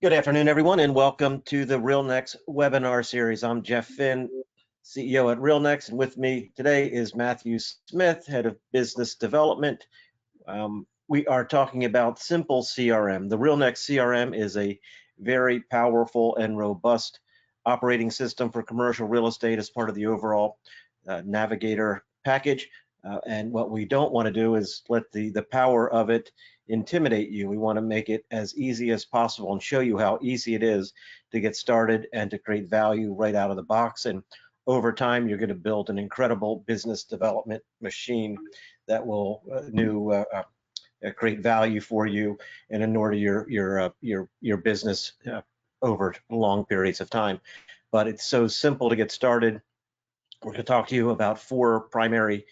Good afternoon, everyone, and welcome to the RealNex webinar series. I'm Jeff Finn, CEO at RealNex, and with me today is Matthew Smith, Head of Business Development. We are talking about Simple CRM. The RealNex CRM is a very powerful and robust operating system for commercial real estate as part of the overall Navigator package. And what we don't want to do is let the power of it intimidate you. We want to make it as easy as possible and show you how easy it is to get started and to create value right out of the box. And over time, you're going to build an incredible business development machine that will create value for you and in order your business over long periods of time. But it's so simple to get started. We're going to talk to you about four primary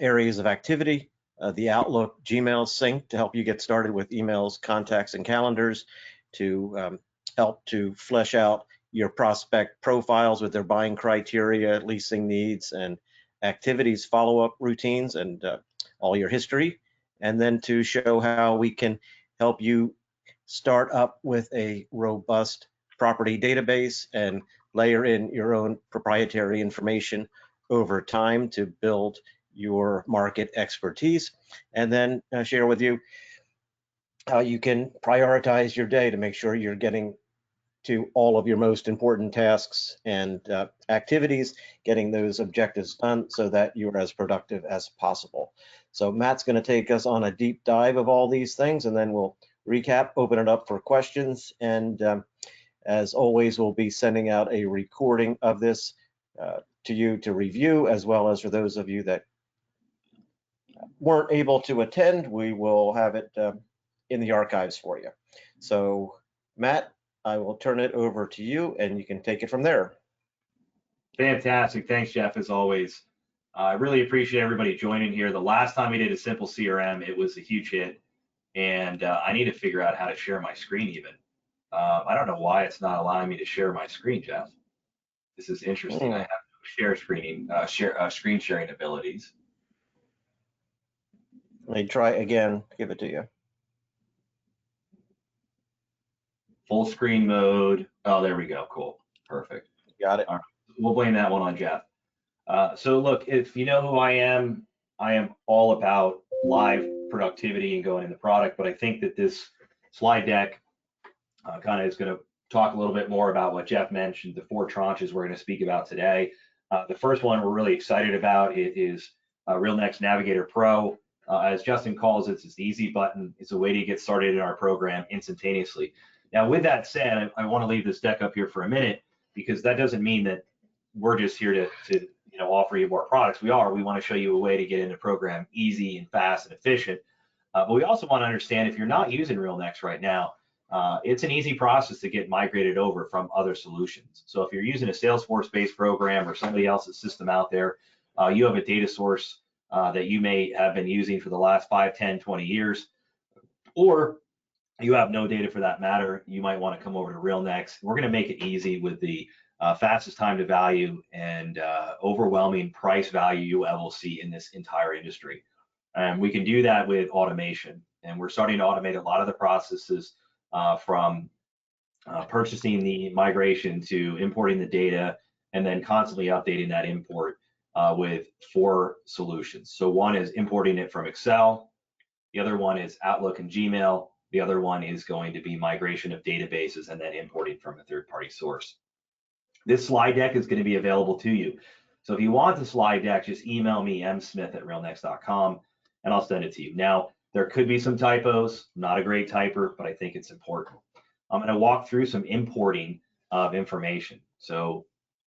areas of activity. The Outlook Gmail sync to help you get started with emails, contacts, and calendars, to help to flesh out your prospect profiles with their buying criteria, leasing needs, and activities, follow-up routines, and all your history. And then to show how we can help you start up with a robust property database and layer in your own proprietary information over time to build your market expertise, and then share with you how you can prioritize your day to make sure you're getting to all of your most important tasks and activities, getting those objectives done so that you're as productive as possible. So Matt's going to take us on a deep dive of all these things, and then we'll recap, open it up for questions, and as always, we'll be sending out a recording of this to you to review, as well as for those of you that weren't able to attend, we will have it in the archives for you. So Matt, I will turn it over to you and you can take it from there. Fantastic. Thanks, Jeff, as always. I really appreciate everybody joining here. The last time we did a Simple CRM, it was a huge hit, and I need to figure out how to share my screen even. I don't know why it's not allowing me to share my screen, Jeff. This is interesting. I have no screen sharing abilities. Let me try again, give it to you. Full screen mode. Oh, there we go. Cool. Perfect. Got it. All right. We'll blame that one on Jeff. So look, if you know who I am all about live productivity and going in the product, but I think that this slide deck kind of is going to talk a little bit more about what Jeff mentioned, the four tranches we're going to speak about today. The first one we're really excited about is RealNex Navigator Pro. As Justin calls it, it's the easy button. It's a way to get started in our program instantaneously. Now, with that said, I want to leave this deck up here for a minute, because that doesn't mean that we're just here to offer you more products. We want to show you a way to get in the program easy and fast and efficient. But we also want to understand, if you're not using RealNex right now, it's an easy process to get migrated over from other solutions. So if you're using a Salesforce-based program or somebody else's system out there, you have a data source that you may have been using for the last 5, 10, 20 years, or you have no data for that matter, you might want to come over to RealNex. We're going to make it easy with the fastest time to value and overwhelming price value you ever see in this entire industry. And we can do that with automation. And we're starting to automate a lot of the processes from purchasing the migration to importing the data, and then constantly updating that import with 4 solutions. So one is importing it from Excel, the other one is Outlook and Gmail, the other one is going to be migration of databases and then importing from a third-party source. This slide deck is going to be available to you. So if you want the slide deck, just email me, msmith@realnex.com, and I'll send it to you. Now, there could be some typos. I'm not a great typer, but I think it's important. I'm going to walk through some importing of information. So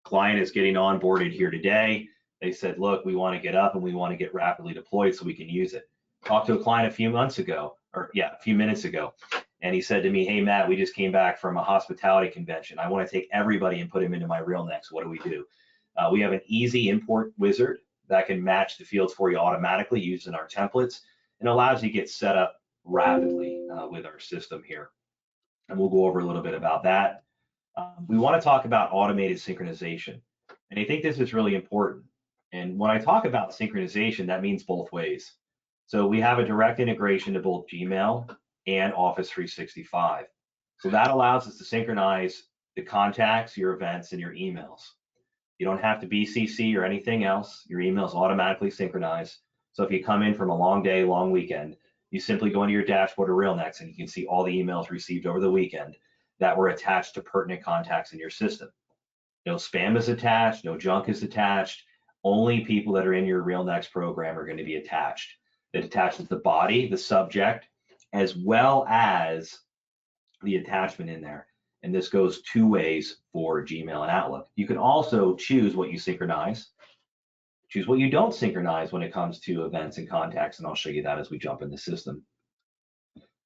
client is getting onboarded here today. They said, look, we want to get up and we want to get rapidly deployed so we can use it. Talked to a client a few minutes ago, and he said to me, hey, Matt, we just came back from a hospitality convention. I want to take everybody and put them into my RealNex. What do we do? We have an easy import wizard that can match the fields for you automatically using our templates, and allows you to get set up rapidly with our system here. And we'll go over a little bit about that. We want to talk about automated synchronization. And I think this is really important. And when I talk about synchronization, that means both ways. So we have a direct integration to both Gmail and Office 365. So that allows us to synchronize the contacts, your events, and your emails. You don't have to BCC or anything else. Your emails automatically synchronize. So if you come in from a long day, long weekend, you simply go into your dashboard of RealNex and you can see all the emails received over the weekend that were attached to pertinent contacts in your system. No spam is attached, no junk is attached. Only people that are in your RealNex program are going to be attached. It attaches the body, the subject, as well as the attachment in there. And this goes two ways for Gmail and Outlook. You can also choose what you synchronize, choose what you don't synchronize when it comes to events and contacts, and I'll show you that as we jump in the system.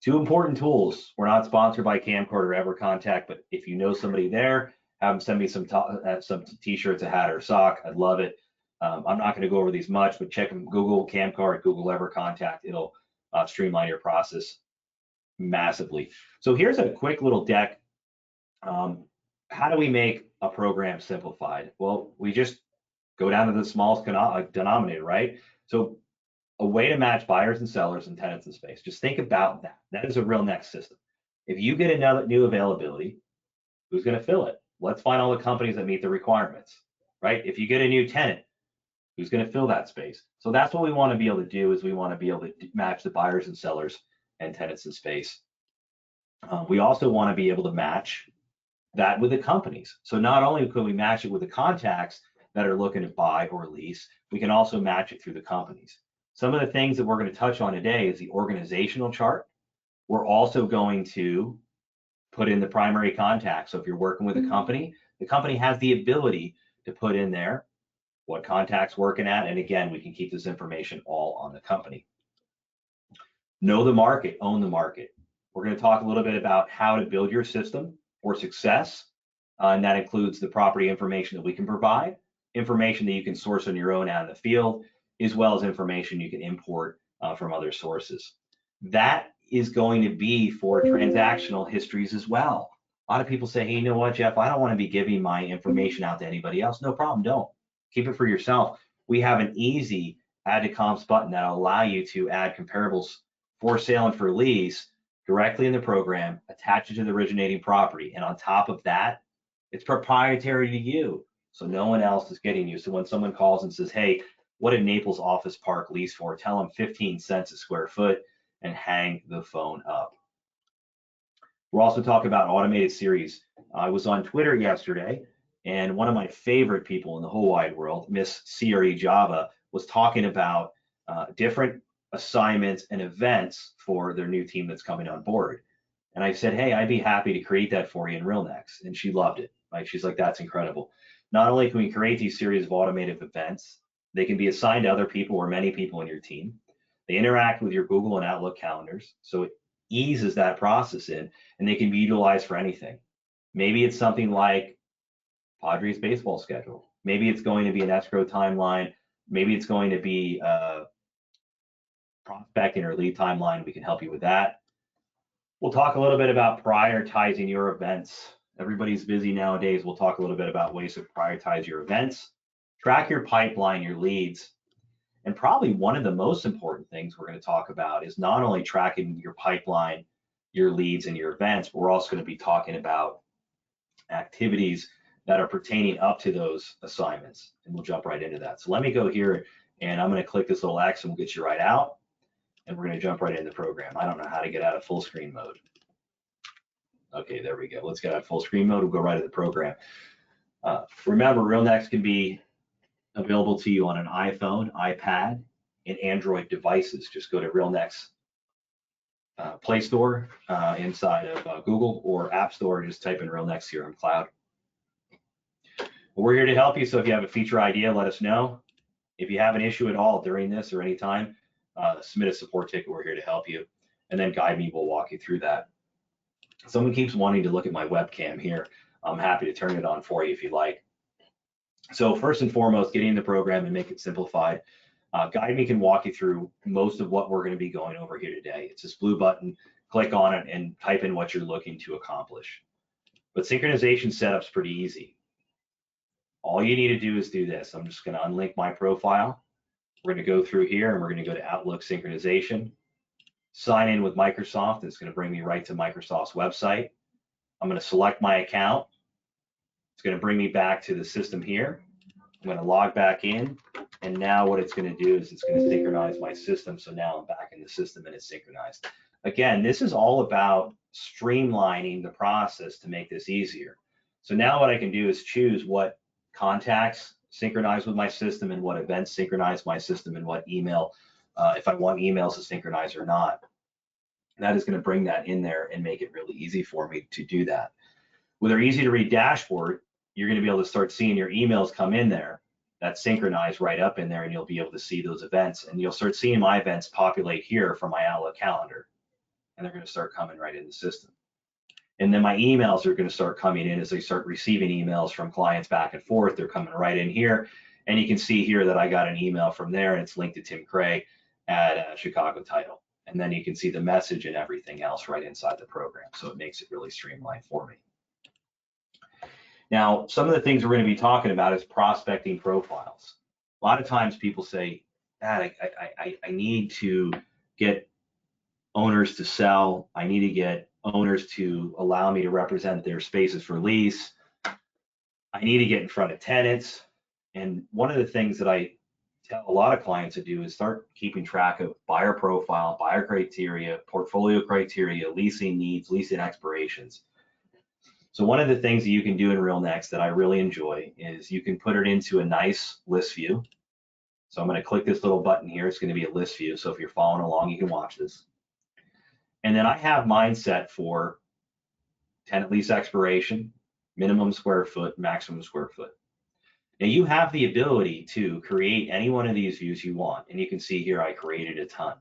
Two important tools. We're not sponsored by Camcord or EverContact, but if you know somebody there, have them send me some t-shirts, a hat, or a sock. I'd love it. I'm not going to go over these much, but check them. Google Camcard, Google EverContact. It'll streamline your process massively. So here's a quick little deck. How do we make a program simplified? Well, we just go down to the smallest denominator, right? So a way to match buyers and sellers and tenants in space. Just think about that. That is a RealNex system. If you get another new availability, who's going to fill it? Let's find all the companies that meet the requirements, right? If you get a new tenant, who's going to fill that space? So that's what we want to be able to do, is we want to be able to match the buyers and sellers and tenants in space. We also want to be able to match that with the companies. So not only can we match it with the contacts that are looking to buy or lease, we can also match it through the companies. Some of the things that we're going to touch on today is the organizational chart. We're also going to put in the primary contact. So if you're working with a company, the company has the ability to put in there what contact's working at. And again, we can keep this information all on the company. Know the market, own the market. We're going to talk a little bit about how to build your system for success. And that includes the property information that we can provide, information that you can source on your own out in the field, as well as information you can import from other sources. That is going to be for transactional histories as well. A lot of people say, hey, you know what, Jeff, I don't want to be giving my information out to anybody else. No problem, don't. Keep it for yourself. We have an easy add to comps button that'll allow you to add comparables for sale and for lease directly in the program, attach it to the originating property. And on top of that, it's proprietary to you. So no one else is getting you. So when someone calls and says, hey, what did Naples Office Park lease for? Tell them 15 cents a square foot and hang the phone up. We're also talking about automated series. I was on Twitter yesterday, and one of my favorite people in the whole wide world, Miss CRE Java, was talking about different assignments and events for their new team that's coming on board. And I said, hey, I'd be happy to create that for you in RealNex. And she loved it. Right? She's like, that's incredible. Not only can we create these series of automated events, they can be assigned to other people or many people in your team. They interact with your Google and Outlook calendars. So it eases that process in, and they can be utilized for anything. Maybe it's something like Padres baseball schedule. Maybe it's going to be an escrow timeline. Maybe it's going to be prospecting or lead timeline. We can help you with that. We'll talk a little bit about prioritizing your events. Everybody's busy nowadays. We'll talk a little bit about ways to prioritize your events, track your pipeline, your leads. And probably one of the most important things we're going to talk about is not only tracking your pipeline, your leads, and your events, but we're also going to be talking about activities that are pertaining up to those assignments. And we'll jump right into that. So let me go here, and I'm going to click this little X, and we'll get you right out. And we're going to jump right into the program. I don't know how to get out of full screen mode. Okay, there we go. Let's get out of full screen mode. We'll go right to the program. Remember, RealNex can be available to you on an iPhone, iPad, and Android devices. Just go to RealNex Play Store inside of Google or App Store. Just type in RealNex CRM Cloud. We're here to help you. So if you have a feature idea, let us know. If you have an issue at all during this or anytime, submit a support ticket. We're here to help you. And then Guide Me will walk you through that. Someone keeps wanting to look at my webcam here. I'm happy to turn it on for you if you like. So first and foremost, getting in the program and make it simplified. Guide Me can walk you through most of what we're going to be going over here today. It's this blue button. Click on it and type in what you're looking to accomplish. But synchronization setup's pretty easy. All you need to do is do this. I'm just going to unlink my profile. We're going to go through here and we're going to go to Outlook synchronization. Sign in with Microsoft. It's going to bring me right to Microsoft's website. I'm going to select my account. It's going to bring me back to the system here. I'm going to log back in, and now what it's going to do is it's going to synchronize my system. So now I'm back in the system and it's synchronized. Again, this is all about streamlining the process to make this easier. So now what I can do is choose what contacts synchronize with my system and what events synchronize my system and what email, if I want emails to synchronize or not. And that is going to bring that in there and make it really easy for me to do that. With our easy to read dashboard, you're going to be able to start seeing your emails come in there. That's synchronized right up in there, and you'll be able to see those events, and you'll start seeing my events populate here from my Outlook calendar, and they're going to start coming right in the system. And then my emails are going to start coming in as they start receiving emails from clients back and forth. They're coming right in here, and you can see here that I got an email from there, and it's linked to Tim Craig at Chicago Title. And then you can see the message and everything else right inside the program, so it makes it really streamlined for me. Now, some of the things we're going to be talking about is prospecting profiles. A lot of times people say, Dad, I need to get owners to sell. I need to get owners to allow me to represent their spaces for lease. I need to get in front of tenants. And one of the things that I tell a lot of clients to do is start keeping track of buyer profile, buyer criteria, portfolio criteria, leasing needs, leasing expirations. So one of the things that you can do in RealNex that I really enjoy is you can put it into a nice list view. So I'm going to click this little button here. It's going to be a list view. So if you're following along, you can watch this. And then I have mine set for tenant lease expiration, minimum square foot, maximum square foot. Now you have the ability to create any one of these views you want. And you can see here I created a ton.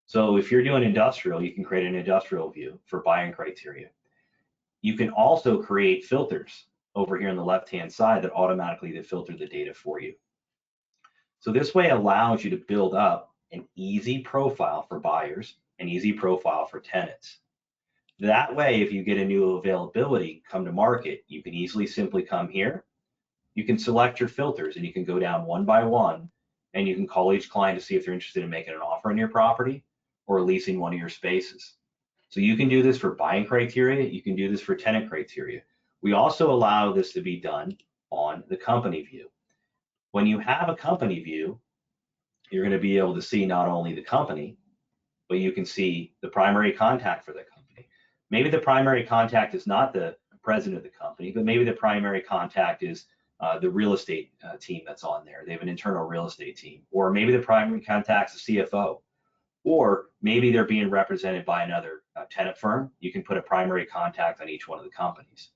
So if you're doing industrial, you can create an industrial view for buying criteria. You can also create filters over here on the left-hand side that automatically filter the data for you. So this way allows you to build up an easy profile for buyers, an easy profile for tenants. That way, if you get a new availability come to market, you can easily simply come here. You can select your filters and you can go down one by one, and you can call each client to see if they're interested in making an offer on your property or leasing one of your spaces. So you can do this for buying criteria. You can do this for tenant criteria. We also allow this to be done on the company view. When you have a company view, you're going to be able to see not only the company, but you can see the primary contact for the company. Maybe the primary contact is not the president of the company, but maybe the primary contact is the real estate team that's on there. They have an internal real estate team. Or maybe the primary contact is the CFO. Or maybe they're being represented by another tenant firm. You can put a primary contact on each one of the companies.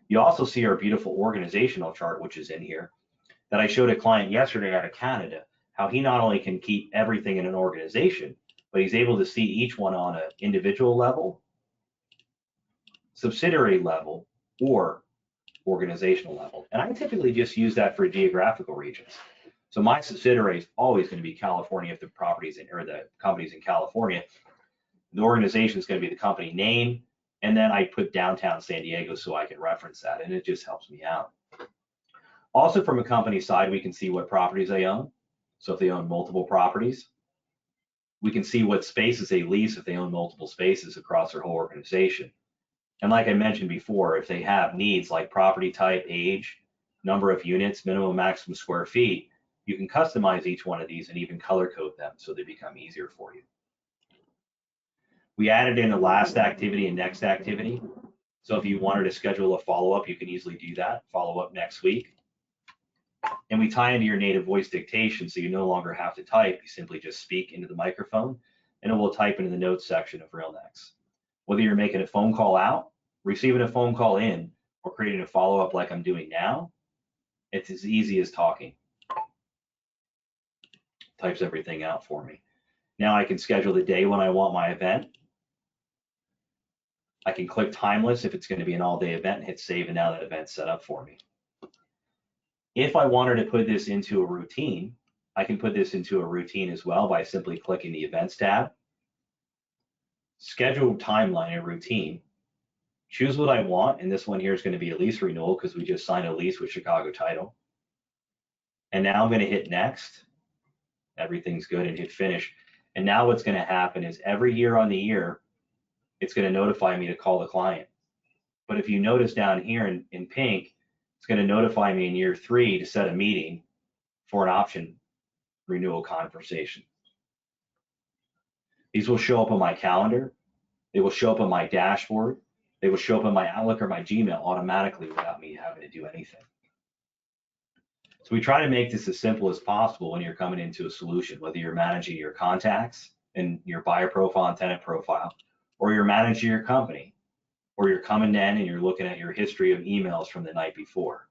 You also see our beautiful organizational chart, which is in here, that I showed a client yesterday out of Canada, how he not only can keep everything in an organization, but he's able to see each one on an individual level, subsidiary level, or organizational level. And I typically just use that for geographical regions. So my subsidiary is always going to be California if the properties or the company's in California. The organization is going to be the company name, and then I put downtown San Diego so I can reference that, and it just helps me out. Also, from a company side, we can see what properties they own. So if they own multiple properties, we can see what spaces they lease if they own multiple spaces across their whole organization. And like I mentioned before, if they have needs like property type, age, number of units, minimum, maximum square feet, you can customize each one of these and even color code them so they become easier for you. We added in a last activity and next activity. So if you wanted to schedule a follow-up, you can easily do that, follow up next week. And we tie into your native voice dictation so you no longer have to type, you simply just speak into the microphone and it will type into the notes section of RealNex. Whether you're making a phone call out, receiving a phone call in, or creating a follow-up like I'm doing now, it's as easy as talking. Types everything out for me. Now I can schedule the day when I want my event. I can click timeless if it's going to be an all-day event and hit save, and now that event's set up for me. If I wanted to put this into a routine, I can put this into a routine as well by simply clicking the events tab, schedule timeline and routine, choose what I want, and this one here is going to be a lease renewal because we just signed a lease with Chicago Title. And now I'm going to hit next. Everything's good, and hit finish. And now what's going to happen is every year on the year, it's going to notify me to call the client. But if you notice down here in pink, it's going to notify me in year 3 to set a meeting for an option renewal conversation. These will show up on my calendar. They will show up on my dashboard. They will show up on my Outlook or my Gmail automatically without me having to do anything. So we try to make this as simple as possible when you're coming into a solution, whether you're managing your contacts and your buyer profile and tenant profile, or you're managing your company, or you're coming in and you're looking at your history of emails from the night before.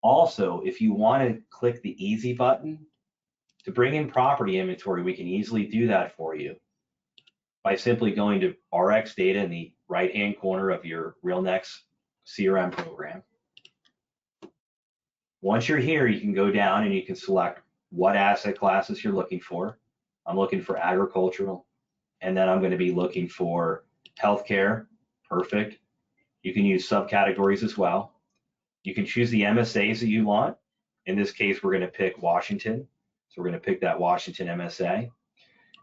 Also, if you want to click the easy button to bring in property inventory, we can easily do that for you by simply going to RX data in the right-hand corner of your RealNex CRM program. Once you're here, you can go down and you can select what asset classes you're looking for. I'm looking for agricultural, and then I'm going to be looking for healthcare. Perfect. You can use subcategories as well. You can choose the MSAs that you want. In this case, we're going to pick Washington. So we're going to pick that Washington MSA.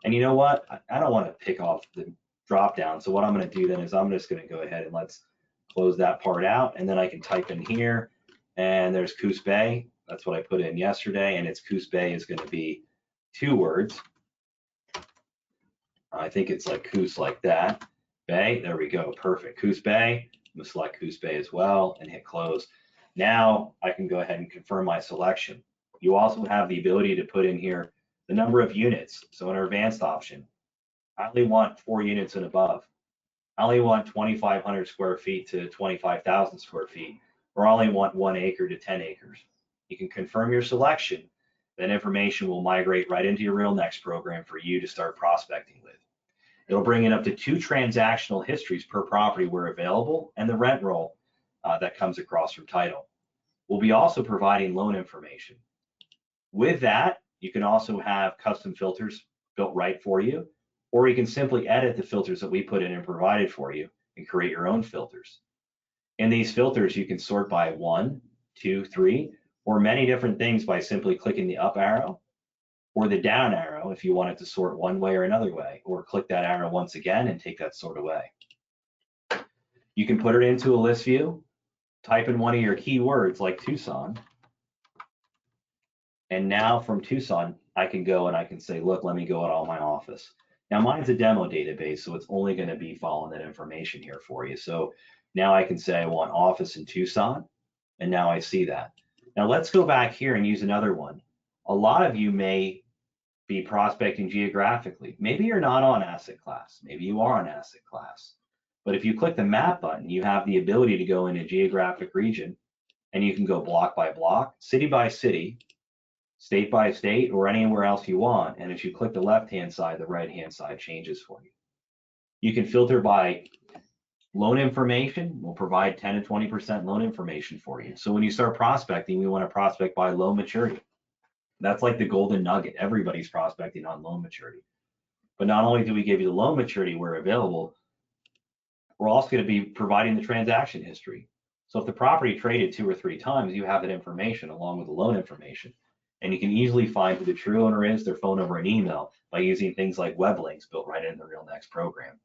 And you know what? I don't want to pick off the drop down. So what I'm going to do then is I'm just going to go ahead and let's close that part out. And then I can type in here, and there's Coos Bay. That's what I put in yesterday. And it's Coos Bay is going to be 2 words. I think it's like Coos like that. Bay, there we go, perfect. Coos Bay, I'm gonna select Coos Bay as well and hit close. Now I can go ahead and confirm my selection. You also have the ability to put in here the number of units. So in our advanced option, I only want 4 units and above. I only want 2,500 square feet to 25,000 square feet, or I only want 1 acre to 10 acres. You can confirm your selection. That information will migrate right into your RealNex program for you to start prospecting with. It'll bring in up to 2 transactional histories per property where available, and the rent roll that comes across from title. We'll be also providing loan information. With that, you can also have custom filters built right for you, or you can simply edit the filters that we put in and provided for you and create your own filters. In these filters, you can sort by 1, 2, 3, or many different things by simply clicking the up arrow or the down arrow if you want it to sort one way or another way, or click that arrow once again and take that sort away. You can put it into a list view, type in one of your keywords like Tucson, and now from Tucson, I can go and I can say, look, let me go at all my office. Now mine's a demo database, so it's only going to be following that information here for you. So now I can say I want office in Tucson, and now I see that. Now let's go back here and use another one. A lot of you may be prospecting geographically. Maybe you're not on asset class. Maybe you are on asset class. But if you click the map button, you have the ability to go into geographic region, and you can go block by block, city by city, state by state, or anywhere else you want. And if you click the left-hand side, the right-hand side changes for you. You can filter by loan information. We'll provide 10 to 20% loan information for you. So when you start prospecting, we want to prospect by loan maturity. That's like the golden nugget. Everybody's prospecting on loan maturity. But not only do we give you the loan maturity where available, we're also going to be providing the transaction history. So if the property traded 2 or 3 times, you have that information along with the loan information. And you can easily find who the true owner is, their phone number and email by using things like web links built right into the RealNex program.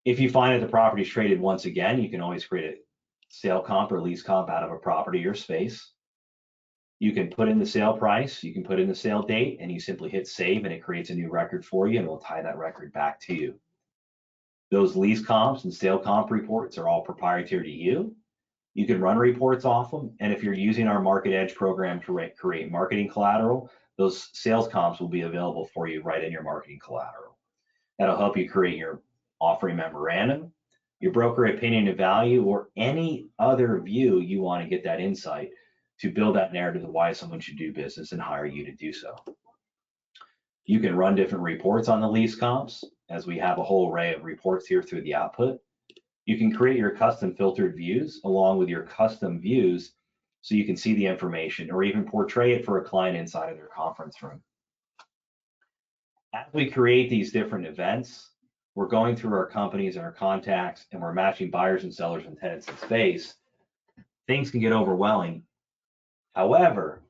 If you find that the property is traded once again, you can always create a sale comp or lease comp out of a property or space. You can put in the sale price, you can put in the sale date, and you simply hit save and it creates a new record for you and will tie that record back to you. Those lease comps and sale comp reports are all proprietary to you. You can run reports off them, and if you're using our Market Edge program to create marketing collateral, those sales comps will be available for you right in your marketing collateral. That'll help you create your offering memorandum, your broker opinion of value, or any other view you want to get that insight to build that narrative of why someone should do business and hire you to do so. You can run different reports on the lease comps, as we have a whole array of reports here through the output. You can create your custom filtered views along with your custom views so you can see the information or even portray it for a client inside of their conference room. As we create these different events, we're going through our companies and our contacts, and we're matching buyers and sellers and tenants in space. Things can get overwhelming. However,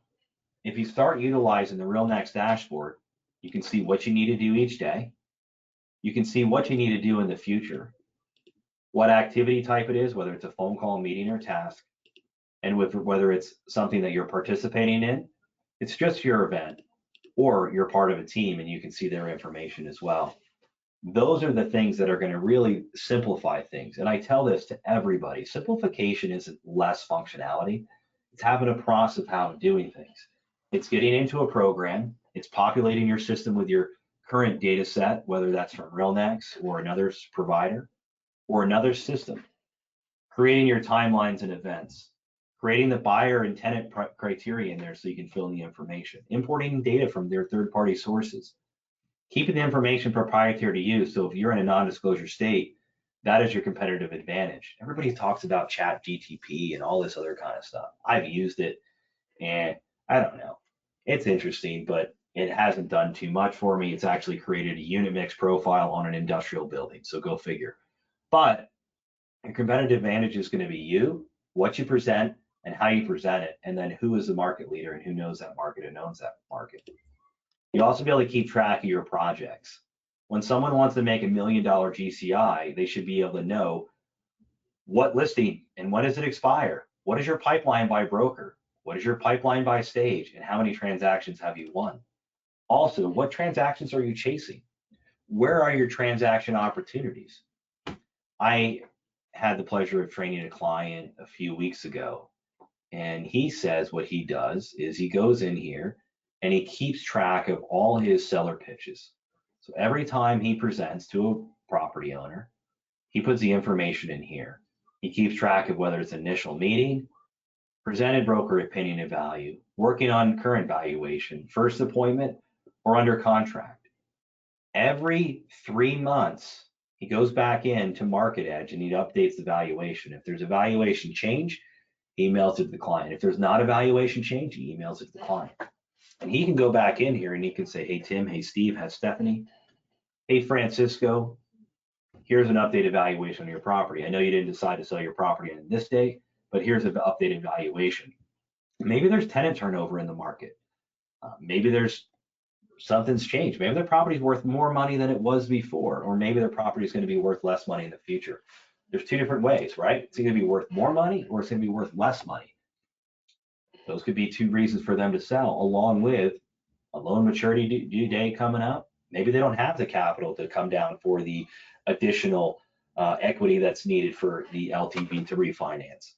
if you start utilizing the RealNex dashboard, you can see what you need to do each day. You can see what you need to do in the future. what activity type it is, whether it's a phone call, meeting, or task, and whether it's something that you're participating in, it's just your event, or you're part of a team and you can see their information as well. Those are the things that are going to really simplify things. And I tell this to everybody, simplification isn't less functionality. It's having a process of how I'm doing things. It's getting into a program. It's populating your system with your current data set, whether that's from RealNex or another provider or another system. Creating your timelines and events. Creating the buyer and tenant criteria in there so you can fill in the information. Importing data from their third-party sources. Keeping the information proprietary to you. So if you're in a non-disclosure state, that is your competitive advantage. Everybody talks about chat GTP and all this other kind of stuff. I've used it and I don't know. It's interesting, but it hasn't done too much for me. It's actually created a unit mix profile on an industrial building. So go figure. But your competitive advantage is going to be you, what you present, and how you present it, and then who is the market leader and who knows that market and owns that market. You'll also be able to keep track of your projects. When someone wants to make $1 million GCI, they should be able to know what listing and when does it expire? What is your pipeline by broker? What is your pipeline by stage? And how many transactions have you won? Also, what transactions are you chasing? Where are your transaction opportunities? I had the pleasure of training a client a few weeks ago, and he says what he does is he goes in here and he keeps track of all his seller pitches. So every time he presents to a property owner, he puts the information in here. He keeps track of whether it's initial meeting, presented broker opinion and value, working on current valuation, first appointment, or under contract. Every 3 months, he goes back into Market Edge and he updates the valuation. If there's a valuation change, he emails it to the client. If there's not a valuation change, he emails it to the client. And he can go back in here and he can say, hey, Tim, hey, Steve, hey, Stephanie, hey, Francisco, here's an updated valuation on your property. I know you didn't decide to sell your property on this day, but here's an updated valuation. Maybe there's tenant turnover in the market. Maybe there's something's changed. Maybe their property's worth more money than it was before, or maybe their property is going to be worth less money in the future. There's two different ways, right? It's going to be worth more money or it's going to be worth less money. Those could be two reasons for them to sell, along with a loan maturity due date coming up. Maybe they don't have the capital to come down for the additional equity that's needed for the LTV to refinance.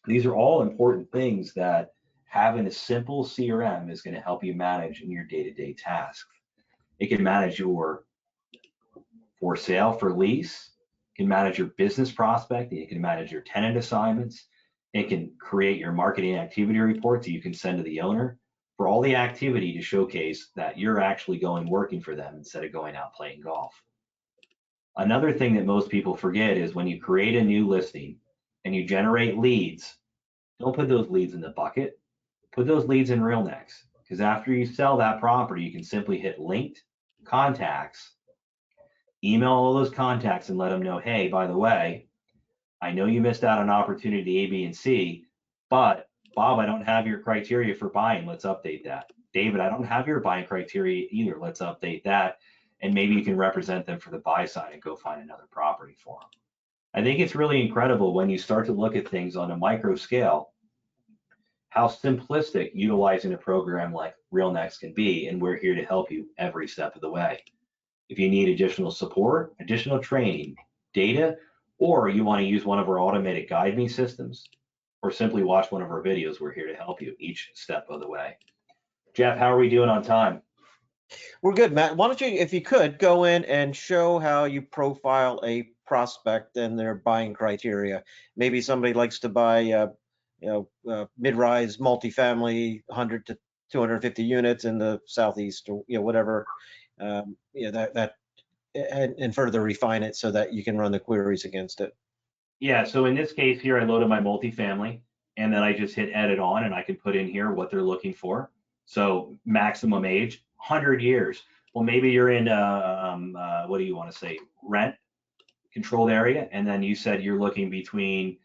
These are all important things that having a simple CRM is going to help you manage in your day-to-day tasks. It can manage your for sale, for lease, it can manage your business prospecting, it can manage your tenant assignments, it can create your marketing activity reports that you can send to the owner for all the activity to showcase that you're actually going working for them instead of going out playing golf. Another thing that most people forget is when you create a new listing and you generate leads, don't put those leads in the bucket. Put those leads in RealNex, because after you sell that property, you can simply hit linked contacts, email all those contacts and let them know, hey, by the way, I know you missed out on opportunity A, B, and C, but Bob, I don't have your criteria for buying. Let's update that. David, I don't have your buying criteria either. Let's update that. And maybe you can represent them for the buy side and go find another property for them. I think it's really incredible when you start to look at things on a micro scale, how simplistic utilizing a program like RealNex can be, and we're here to help you every step of the way. If you need additional support, additional training, data, or you want to use one of our automated guide me systems, or simply watch one of our videos, we're here to help you each step of the way. Jeff, how are we doing on time? We're good, Matt. Why don't you, if you could, go in and show how you profile a prospect and their buying criteria. Maybe somebody likes to buy mid-rise multifamily, 100 to 250 units in the southeast, or whatever. And further refine it so that you can run the queries against it. Yeah. So in this case here, I loaded my multifamily, and then I just hit edit on, and I can put in here what they're looking for. So maximum age, 100 years. Well, maybe you're in what do you want to say, rent controlled area, and then you said you're looking between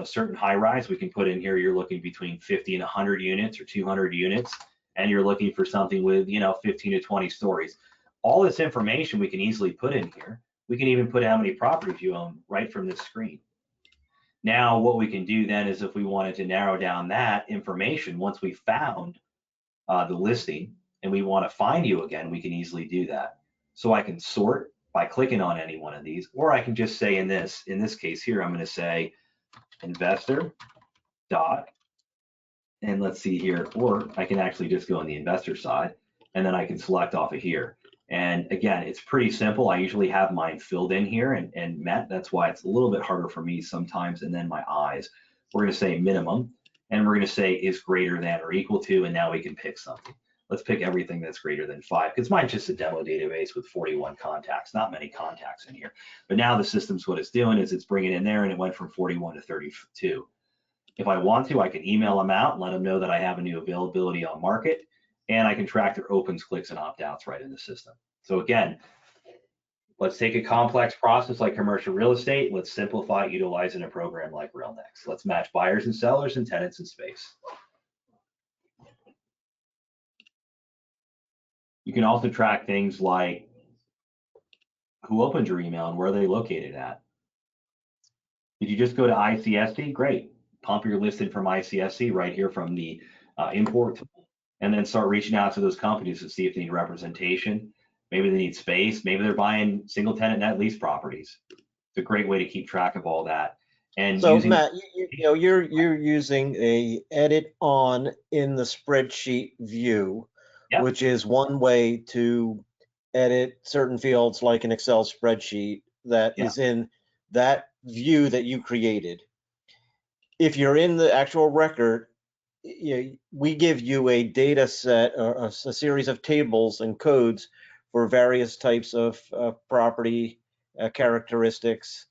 certain high rise. We can put in here you're looking between 50 and 100 units or 200 units, and you're looking for something with 15 to 20 stories. All this information we can easily put in here. We can even put how many properties you own right from this screen. Now, what we can do then is if we wanted to narrow down that information, once we found the listing and we want to find you again, we can easily do that. So I can sort by clicking on any one of these, or I can just say in this case here, I'm going to say investor dot, and let's see here, or I can actually just go on the investor side and then I can select off of here. And again, it's pretty simple. I usually have mine filled in here and met. That's why it's a little bit harder for me sometimes. And then my eyes, we're going to say minimum, and we're going to say is greater than or equal to, and now we can pick something. Let's pick everything that's greater than 5, because mine's just a demo database with 41 contacts, not many contacts in here. But now the system's what it's doing is it's bringing in there, and it went from 41 to 32. If I want to, I can email them out and let them know that I have a new availability on market, and I can track their opens, clicks, and opt-outs right in the system. So again, let's take a complex process like commercial real estate. Let's simplify it utilizing a program like RealNex. Let's match buyers and sellers and tenants in space. You can also track things like who opened your email and where they located at. Did you just go to ICSC? Great. Pump your listing from ICSC right here from the import tool, and then start reaching out to those companies to see if they need representation. Maybe they need space. Maybe they're buying single tenant net lease properties. It's a great way to keep track of all that. And so using, Matt, you're using a edit on in the spreadsheet view, yep, which is one way to edit certain fields like an Excel spreadsheet that yeah, is in that view that you created. If you're in the actual record, we give you a data set or a series of tables and codes for various types of property characteristics,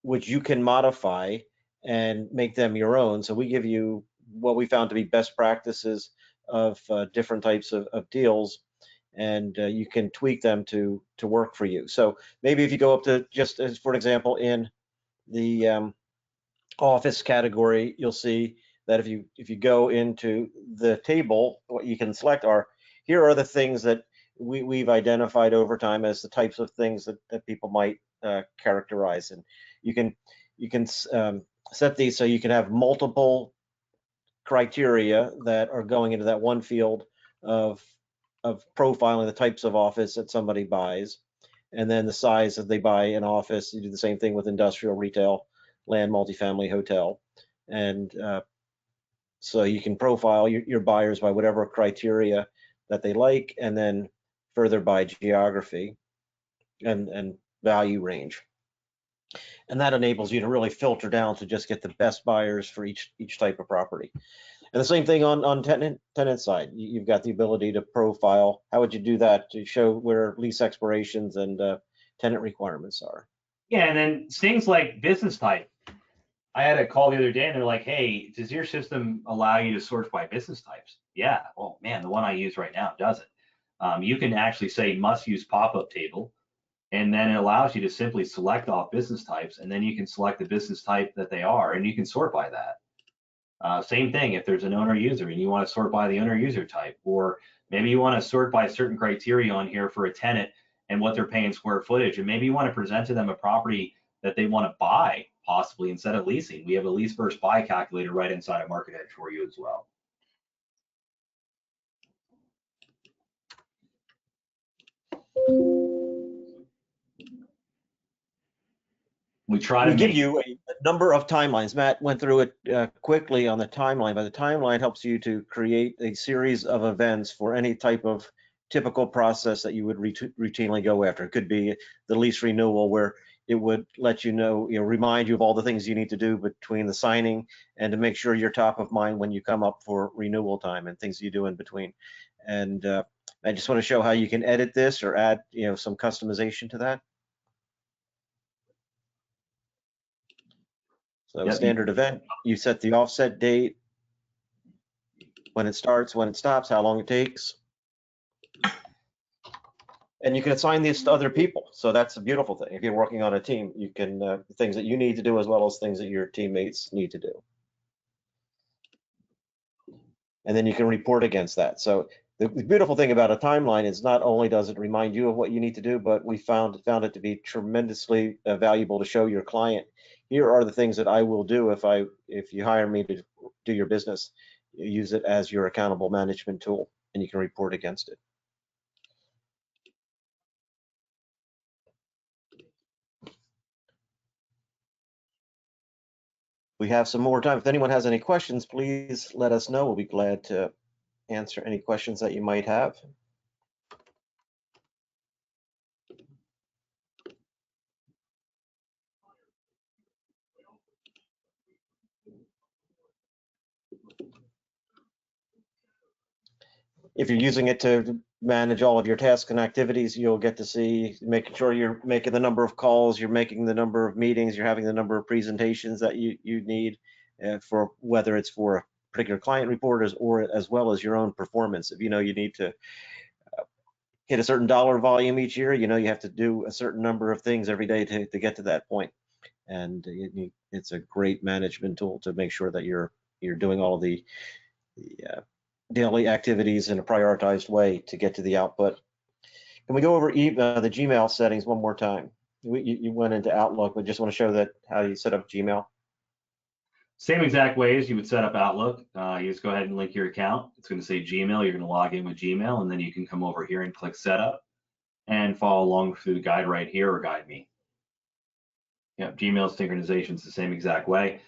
which you can modify and make them your own. So we give you what we found to be best practices of different types of deals, and you can tweak them to work for you. So maybe if you go up to, just as for example, in the office category, you'll see that if you go into the table, what you can select are, here are the things that we've identified over time as the types of things that people might characterize, and you can set these so you can have multiple criteria that are going into that one field of profiling the types of office that somebody buys, and then the size that they buy an office. You do the same thing with industrial, retail, land, multifamily, hotel, and so you can profile your buyers by whatever criteria that they like, and then further by geography and value range. And that enables you to really filter down to just get the best buyers for each type of property. And the same thing on tenant side. You've got the ability to profile. How would you do that to show where lease expirations and tenant requirements are? yeah. And then things like business type. I had a call the other day and they're like, hey, does your system allow you to sort by business types? Yeah. Oh man, the one I use right now doesn't. You can actually say must use pop-up table, and then it allows you to simply select off business types, and then you can select the business type that they are, and you can sort by that. Same thing if there's an owner user and you want to sort by the owner user type, or maybe you want to sort by certain criteria on here for a tenant and what they're paying square footage, and maybe you want to present to them a property that they want to buy possibly instead of leasing. We have a lease versus buy calculator right inside of Market Edge for you as well. We try to give make, you a number of timelines. Matt went through it quickly on the timeline, but the timeline helps you to create a series of events for any type of typical process that you would routinely go after. It could be the lease renewal, where it would let you know, remind you of all the things you need to do between the signing and to make sure you're top of mind when you come up for renewal time, and things you do in between. And I just want to show how you can edit this or add, some customization to that. So yep, standard event, you set the offset date, when it starts, when it stops, how long it takes. And you can assign these to other people. So that's a beautiful thing. If you're working on a team, you can, things that you need to do as well as things that your teammates need to do. And then you can report against that. So The beautiful thing about a timeline is not only does it remind you of what you need to do, but we found it to be tremendously valuable to show your client. Here are the things that I will do if you hire me to do your business. You use it as your accountable management tool, and you can report against it. We have some more time. If anyone has any questions, please let us know. We'll be glad to answer any questions that you might have. If you're using it to manage all of your tasks and activities, you'll get to see, making sure you're making the number of calls, you're making the number of meetings, you're having the number of presentations that you need for whether it's for particular client reporters or as well as your own performance. If you know you need to hit a certain dollar volume each year, you know you have to do a certain number of things every day to get to that point. And it's a great management tool to make sure that you're doing all of the daily activities in a prioritized way to get to the output. Can we go over the Gmail settings one more time? You went into Outlook, but just want to show that how you set up Gmail. Same exact way as you would set up Outlook. You just go ahead and link your account. It's going to say Gmail. You're going to log in with Gmail, and then you can come over here and click Setup and follow along through the guide right here, or Guide Me. Yep, Gmail synchronization is the same exact way.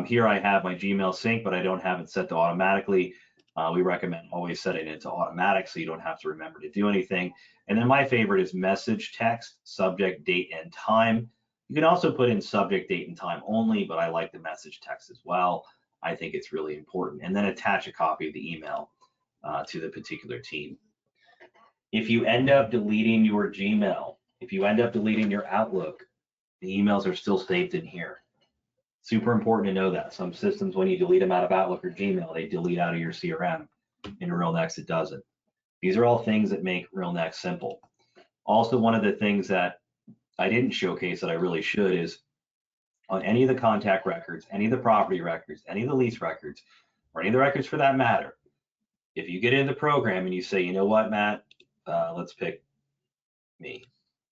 Here I have my Gmail sync, but I don't have it set to automatically. We recommend always setting it to automatic so you don't have to remember to do anything. And then my favorite is message text, subject, date, and time. You can also put in subject, date, and time only, but I like the message text as well. I think it's really important. And then attach a copy of the email to the particular team. If you end up deleting your Gmail, if you end up deleting your Outlook, the emails are still saved in here. Super important to know that. Some systems, when you delete them out of Outlook or Gmail, they delete out of your CRM. In RealNex, it doesn't. These are all things that make RealNex simple. Also, one of the things that I didn't showcase that I really should is on any of the contact records, any of the property records, any of the lease records, or any of the records for that matter, if you get into the program and you say, you know what, Matt, let's pick me,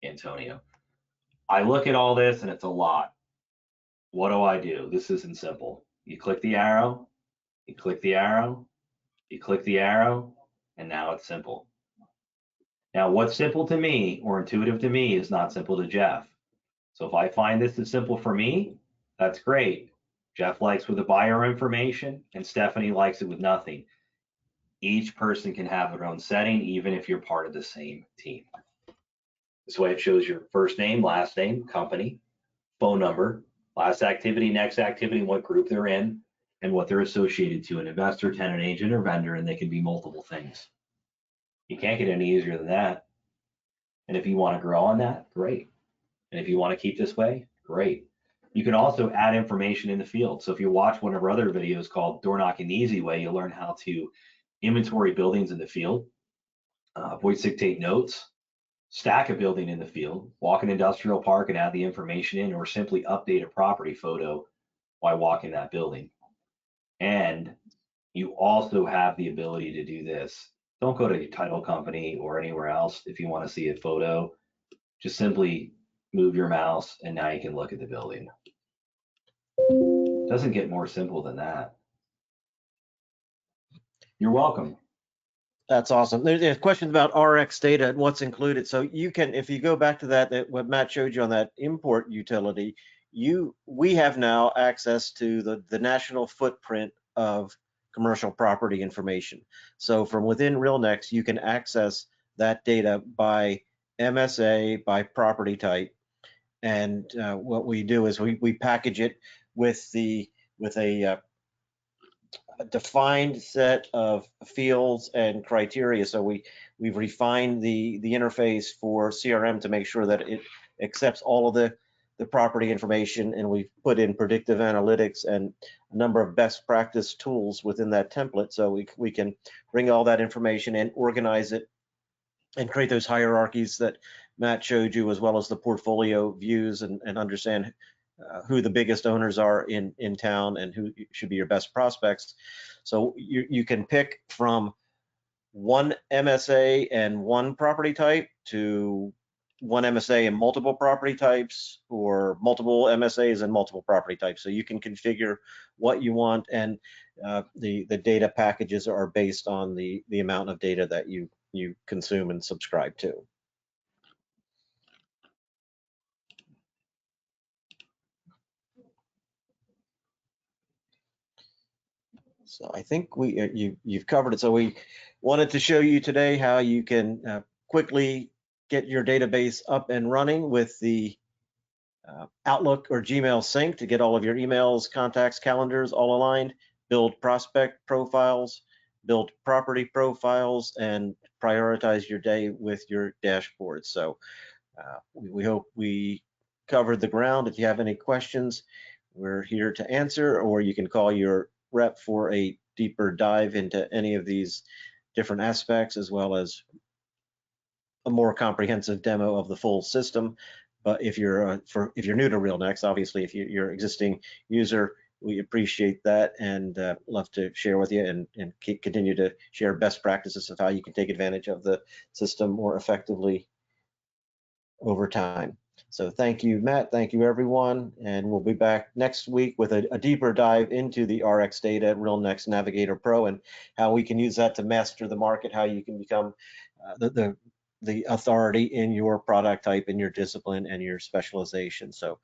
Antonio. I look at all this and it's a lot. What do? This isn't simple. You click the arrow, you click the arrow, you click the arrow, and now it's simple. Now, what's simple to me or intuitive to me is not simple to Jeff. So if I find this is simple for me, that's great. Jeff likes with the buyer information and Stephanie likes it with nothing. Each person can have their own setting, even if you're part of the same team. This way it shows your first name, last name, company, phone number, last activity, next activity, what group they're in, and what they're associated to, an investor, tenant, agent, or vendor, and they can be multiple things. You can't get any easier than that. And if you want to grow on that, great. And if you want to keep this way, great. You can also add information in the field. So if you watch one of our other videos called Door Knocking the Easy Way, you'll learn how to inventory buildings in the field, voice dictate notes, stack a building in the field, walk an industrial park and add the information in, or simply update a property photo while walking that building. And you also have the ability to do this. Don't go to your title company or anywhere else if you want to see a photo. Just simply move your mouse and now you can look at the building. It doesn't get more simple than that. You're welcome. That's awesome. There's a question about RX data and what's included. So you can, if you go back to that what Matt showed you on that import utility, we have now access to the national footprint of commercial property information. So from within RealNex, you can access that data by MSA, by property type. And what we do is we package it with a defined set of fields and criteria. So we've refined the interface for CRM to make sure that it accepts all of the property information, and we've put in predictive analytics and a number of best practice tools within that template, so we can bring all that information in, organize it, and create those hierarchies that Matt showed you, as well as the portfolio views, and understand who the biggest owners are in town and who should be your best prospects. So you can pick from one MSA and one property type to one MSA and multiple property types, or multiple MSAs and multiple property types. So you can configure what you want, and the data packages are based on the amount of data that you consume and subscribe to. So I think you've covered it. So we wanted to show you today how you can quickly get your database up and running with the Outlook or Gmail sync to get all of your emails, contacts, calendars all aligned, build prospect profiles, build property profiles, and prioritize your day with your dashboard. So we hope we covered the ground. If you have any questions, we're here to answer, or you can call your rep for a deeper dive into any of these different aspects, as well as a more comprehensive demo of the full system. But if you're new to RealNex, obviously, if you're an existing user, we appreciate that, and love to share with you and continue to share best practices of how you can take advantage of the system more effectively over time. So thank you, Matt. Thank you, everyone. And we'll be back next week with a deeper dive into the RX data at RealNex Navigator Pro and how we can use that to master the market, how you can become the authority in your product type, in your discipline, and your specialization. So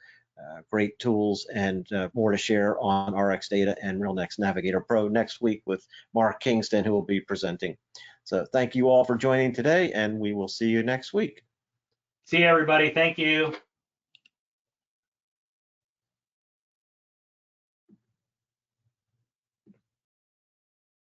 great tools, and more to share on RX data and RealNex Navigator Pro next week with Mark Kingston, who will be presenting. So thank you all for joining today, and we will see you next week. See you, everybody. Thank you.